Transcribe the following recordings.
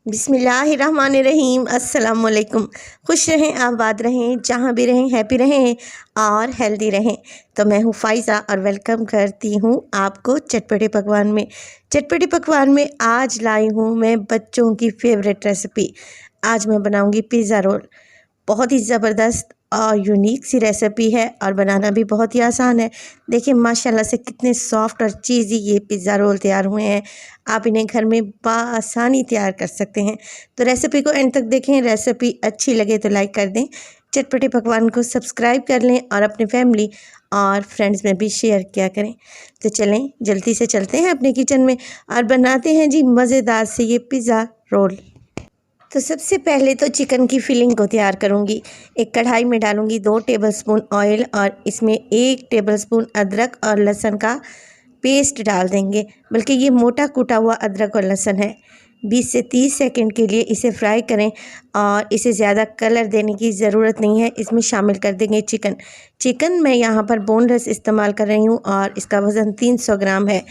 बिस्मिल्लाहिर्रहमानिर्रहीम। अस्सलामुअलैकुम। खुश रहें, आबाद रहें, जहाँ भी रहें हैप्पी रहें और हेल्दी रहें। तो मैं हूँ फ़ाइज़ा और वेलकम करती हूँ आपको चटपटे पकवान में। चटपटे पकवान में आज लाई हूँ मैं बच्चों की फेवरेट रेसिपी। आज मैं बनाऊँगी पिज़्ज़ा रोल। बहुत ही ज़बरदस्त और यूनिक सी रेसिपी है और बनाना भी बहुत ही आसान है। देखिए माशाल्लाह से कितने सॉफ्ट और चीज़ी ये पिज़्ज़ा रोल तैयार हुए हैं। आप इन्हें घर में बआसानी तैयार कर सकते हैं। तो रेसिपी को एंड तक देखें। रेसिपी अच्छी लगे तो लाइक कर दें, चटपटे पकवान को सब्सक्राइब कर लें और अपने फैमिली और फ्रेंड्स में भी शेयर किया करें। तो चलें जल्दी से चलते हैं अपने किचन में और बनाते हैं जी मज़ेदार से ये पिज़्ज़ा रोल। तो सबसे पहले तो चिकन की फिलिंग को तैयार करूँगी। एक कढ़ाई में डालूँगी 2 टेबलस्पून ऑयल और इसमें 1 टेबलस्पून अदरक और लहसुन का पेस्ट डाल देंगे, बल्कि ये मोटा कूटा हुआ अदरक और लहसुन है। 20 से 30 सेकंड के लिए इसे फ्राई करें और इसे ज़्यादा कलर देने की ज़रूरत नहीं है। इसमें शामिल कर देंगे चिकन मैं यहाँ पर बोनलेस इस्तेमाल कर रही हूँ और इसका वज़न 300 ग्राम है।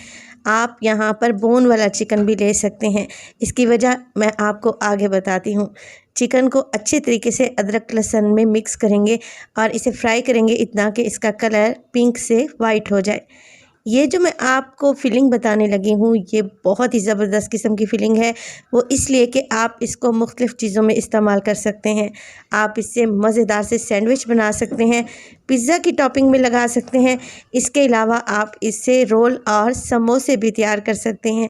आप यहाँ पर बोन वाला चिकन भी ले सकते हैं। इसकी वजह मैं आपको आगे बताती हूँ। चिकन को अच्छे तरीके से अदरक लहसुन में मिक्स करेंगे और इसे फ्राई करेंगे इतना कि इसका कलर पिंक से वाइट हो जाए। ये जो मैं आपको फिलिंग बताने लगी हूँ ये बहुत ही ज़बरदस्त किस्म की फिलिंग है। वो इसलिए कि आप इसको मुख्तलिफ़ चीज़ों में इस्तेमाल कर सकते हैं। आप इससे मज़ेदार से सैंडविच बना सकते हैं, पिज़्ज़ा की टॉपिंग में लगा सकते हैं। इसके अलावा आप इससे रोल और समोसे भी तैयार कर सकते हैं।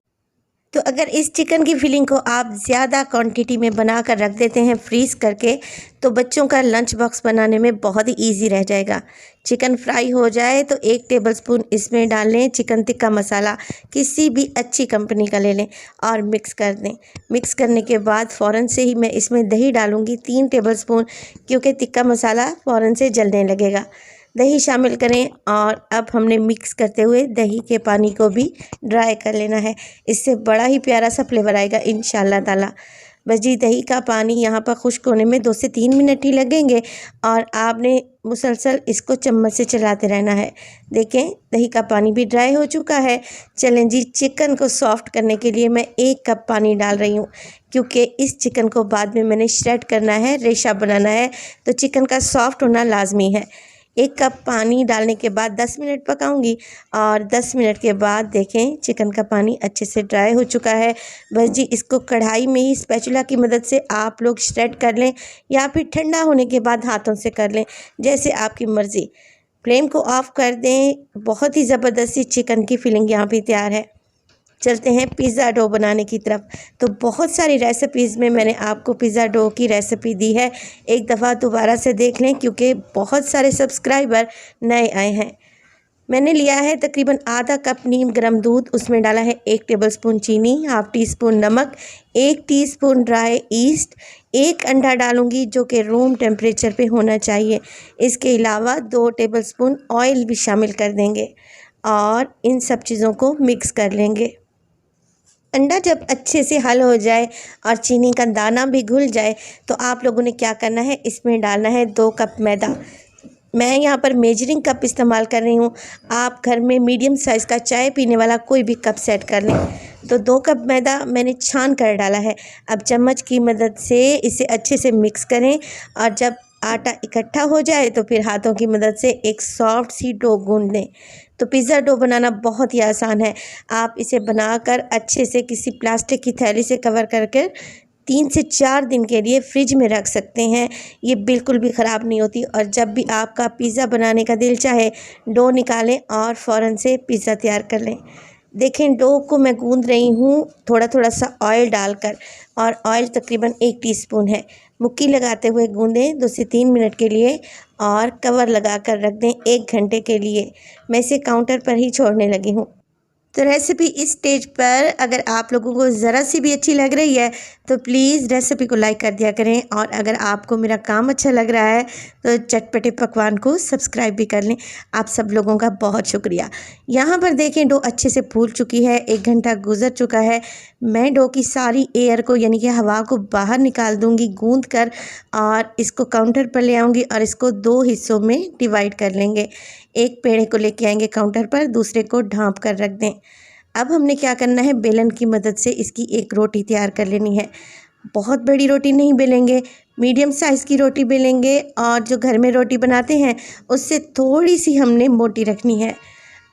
तो अगर इस चिकन की फिलिंग को आप ज़्यादा क्वांटिटी में बना कर रख देते हैं फ्रीज़ करके, तो बच्चों का लंच बॉक्स बनाने में बहुत ही इजी रह जाएगा। चिकन फ्राई हो जाए तो 1 टेबलस्पून इसमें डाल लें चिकन टिक्का मसाला, किसी भी अच्छी कंपनी का ले लें और मिक्स कर दें। मिक्स करने के बाद फ़ौरन से ही मैं इसमें दही डालूँगी 3 टेबलस्पून, क्योंकि टिक्का मसाला फ़ौरन से जलने लगेगा। दही शामिल करें और अब हमने मिक्स करते हुए दही के पानी को भी ड्राई कर लेना है। इससे बड़ा ही प्यारा सा फ्लेवर आएगा इंशाल्लाह ताला। बस जी दही का पानी यहाँ पर खुश्क होने में 2 से 3 मिनट ही लगेंगे और आपने मुसलसल इसको चम्मच से चलाते रहना है। देखें दही का पानी भी ड्राई हो चुका है। चलें जी चिकन को सॉफ्ट करने के लिए मैं 1 कप पानी डाल रही हूँ, क्योंकि इस चिकन को बाद में मैंने श्रेड करना है, रेशा बनाना है, तो चिकन का सॉफ्ट होना लाजमी है। 1 कप पानी डालने के बाद 10 मिनट पकाऊंगी और 10 मिनट के बाद देखें चिकन का पानी अच्छे से ड्राई हो चुका है। बस जी इसको कढ़ाई में ही स्पैचुला की मदद से आप लोग श्रेड कर लें या फिर ठंडा होने के बाद हाथों से कर लें, जैसे आपकी मर्ज़ी। फ्लेम को ऑफ़ कर दें। बहुत ही ज़बरदस्त सी चिकन की फिलिंग यहाँ पे तैयार है। चलते हैं पिज़्ज़ा डो बनाने की तरफ। तो बहुत सारी रेसिपीज़ में मैंने आपको पिज़्ज़ा डो की रेसिपी दी है, एक दफ़ा दोबारा से देख लें क्योंकि बहुत सारे सब्सक्राइबर नए आए हैं। मैंने लिया है तकरीबन आधा कप नीम गर्म दूध, उसमें डाला है 1 टेबलस्पून चीनी, हाफ़ टी स्पून नमक, 1 टीस्पून ड्राई ईस्ट, 1 अंडा डालूँगी जो कि रूम टेम्परेचर पे होना चाहिए। इसके अलावा 2 टेबलस्पून ऑयल भी शामिल कर देंगे और इन सब चीज़ों को मिक्स कर लेंगे। अंडा जब अच्छे से हल हो जाए और चीनी का दाना भी घुल जाए तो आप लोगों ने क्या करना है, इसमें डालना है 2 कप मैदा। मैं यहाँ पर मेजरिंग कप इस्तेमाल कर रही हूँ। आप घर में मीडियम साइज़ का चाय पीने वाला कोई भी कप सेट कर लें। तो 2 कप मैदा मैंने छान कर डाला है। अब चम्मच की मदद से इसे अच्छे से मिक्स करें और जब आटा इकट्ठा हो जाए तो फिर हाथों की मदद से एक सॉफ्ट सी डो गूंद लें। तो पिज़्ज़ा डो बनाना बहुत ही आसान है। आप इसे बनाकर अच्छे से किसी प्लास्टिक की थैली से कवर करके 3 से 4 दिन के लिए फ्रिज में रख सकते हैं। ये बिल्कुल भी ख़राब नहीं होती और जब भी आपका पिज़्ज़ा बनाने का दिल चाहे डो निकालें और फ़ौरन से पिज़्ज़ा तैयार कर लें। देखें डो को मैं गूंद रही हूँ थोड़ा थोड़ा सा ऑयल डालकर और ऑयल तकरीबन 1 टीस्पून है। मुक्की लगाते हुए गूंदें 2 से 3 मिनट के लिए और कवर लगा कर रख दें 1 घंटे के लिए। मैं इसे काउंटर पर ही छोड़ने लगी हूँ। तो रेसिपी इस स्टेज पर अगर आप लोगों को ज़रा सी भी अच्छी लग रही है तो प्लीज़ रेसिपी को लाइक कर दिया करें और अगर आपको मेरा काम अच्छा लग रहा है तो चटपटे पकवान को सब्सक्राइब भी कर लें। आप सब लोगों का बहुत शुक्रिया। यहाँ पर देखें डो अच्छे से फूल चुकी है, 1 घंटा गुजर चुका है। मैं डो की सारी एयर को यानी कि हवा को बाहर निकाल दूँगी गूँध कर और इसको काउंटर पर ले आऊँगी और इसको 2 हिस्सों में डिवाइड कर लेंगे। एक पेड़े को लेके आएंगे काउंटर पर, दूसरे को ढाँप कर रख दें। अब हमने क्या करना है, बेलन की मदद से इसकी एक रोटी तैयार कर लेनी है। बहुत बड़ी रोटी नहीं बेलेंगे, मीडियम साइज़ की रोटी बेलेंगे और जो घर में रोटी बनाते हैं उससे थोड़ी सी हमने मोटी रखनी है।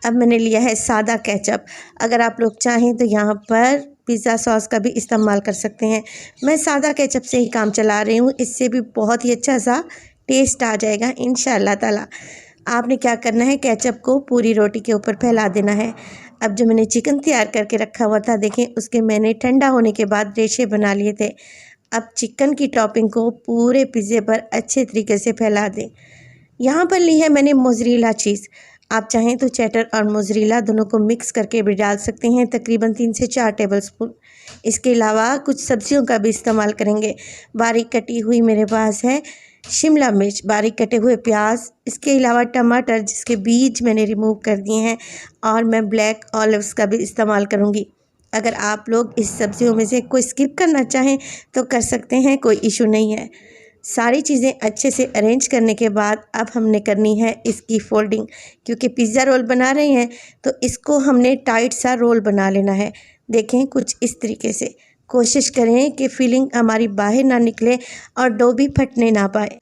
अब मैंने लिया है सादा केचप। अगर आप लोग चाहें तो यहाँ पर पिज़्ज़ा सॉस का भी इस्तेमाल कर सकते हैं। मैं सादा केचप से ही काम चला रही हूँ, इससे भी बहुत ही अच्छा सा टेस्ट आ जाएगा इंशाअल्लाह ताला। आपने क्या करना है, केचप को पूरी रोटी के ऊपर फैला देना है। अब जो मैंने चिकन तैयार करके रखा हुआ था, देखें उसके मैंने ठंडा होने के बाद रेशे बना लिए थे। अब चिकन की टॉपिंग को पूरे पिज़्ज़े पर अच्छे तरीके से फैला दें। यहाँ पर ली है मैंने मोज़रेला चीज़। आप चाहें तो चेडर और मोज़रेला दोनों को मिक्स करके भी डाल सकते हैं, तकरीबन 3 से 4 टेबलस्पून। इसके अलावा कुछ सब्जियों का भी इस्तेमाल करेंगे। बारीक कटी हुई मेरे पास है शिमला मिर्च, बारीक कटे हुए प्याज, इसके अलावा टमाटर जिसके बीज मैंने रिमूव कर दिए हैं, और मैं ब्लैक ऑलिव्स का भी इस्तेमाल करूँगी। अगर आप लोग इस सब्जियों में से कोई स्किप करना चाहें तो कर सकते हैं, कोई इशू नहीं है। सारी चीज़ें अच्छे से अरेंज करने के बाद अब हमने करनी है इसकी फोल्डिंग, क्योंकि पिज़्ज़ा रोल बना रहे हैं तो इसको हमने टाइट सा रोल बना लेना है। देखें कुछ इस तरीके से, कोशिश करें कि फिलिंग हमारी बाहर ना निकले और डो भी फटने ना पाए।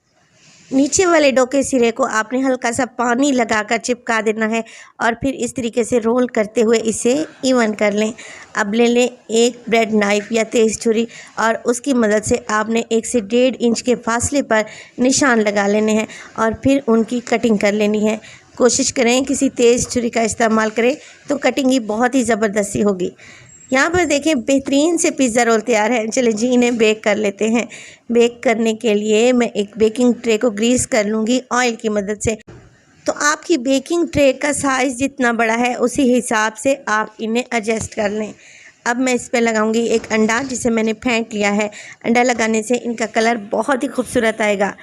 नीचे वाले डो के सिरे को आपने हल्का सा पानी लगाकर चिपका देना है और फिर इस तरीके से रोल करते हुए इसे इवन कर लें। अब ले लें एक ब्रेड नाइफ़ या तेज़ छुरी और उसकी मदद से आपने 1 से 1.5 इंच के फासले पर निशान लगा लेने हैं और फिर उनकी कटिंग कर लेनी है। कोशिश करें किसी तेज़ छुरी का इस्तेमाल करें तो कटिंग ही बहुत ही ज़बरदस्ती होगी। यहाँ पर देखें बेहतरीन से पिज़्ज़ा रोल तैयार है। चलिए जी इन्हें बेक कर लेते हैं। बेक करने के लिए मैं एक बेकिंग ट्रे को ग्रीस कर लूँगी ऑयल की मदद से। तो आपकी बेकिंग ट्रे का साइज़ जितना बड़ा है उसी हिसाब से आप इन्हें एडजस्ट कर लें। अब मैं इस पर लगाऊंगी एक अंडा जिसे मैंने फेंट लिया है। अंडा लगाने से इनका कलर बहुत ही खूबसूरत आएगा।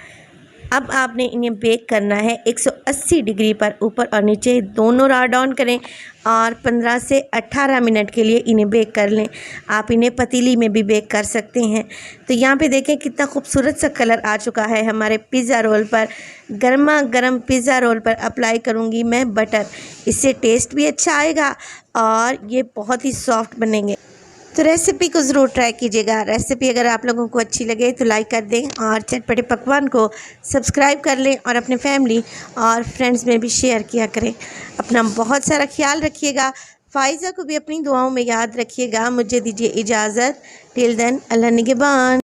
अब आपने इन्हें बेक करना है 180 डिग्री पर, ऊपर और नीचे दोनों राड ऑन करें और 15 से 18 मिनट के लिए इन्हें बेक कर लें। आप इन्हें पतीली में भी बेक कर सकते हैं। तो यहाँ पे देखें कितना खूबसूरत सा कलर आ चुका है हमारे पिज़्ज़ा रोल पर। गर्मा गर्म पिज़्ज़ा रोल पर अप्लाई करूँगी मैं बटर, इससे टेस्ट भी अच्छा आएगा और ये बहुत ही सॉफ्ट बनेंगे। तो रेसिपी को ज़रूर ट्राई कीजिएगा। रेसिपी अगर आप लोगों को अच्छी लगे तो लाइक कर दें और चटपटे पकवान को सब्सक्राइब कर लें और अपने फैमिली और फ्रेंड्स में भी शेयर किया करें। अपना बहुत सारा ख्याल रखिएगा। फ़ाइज़ा को भी अपनी दुआओं में याद रखिएगा। मुझे दीजिए इजाज़त। टिल देन अल्लाह निगहबान।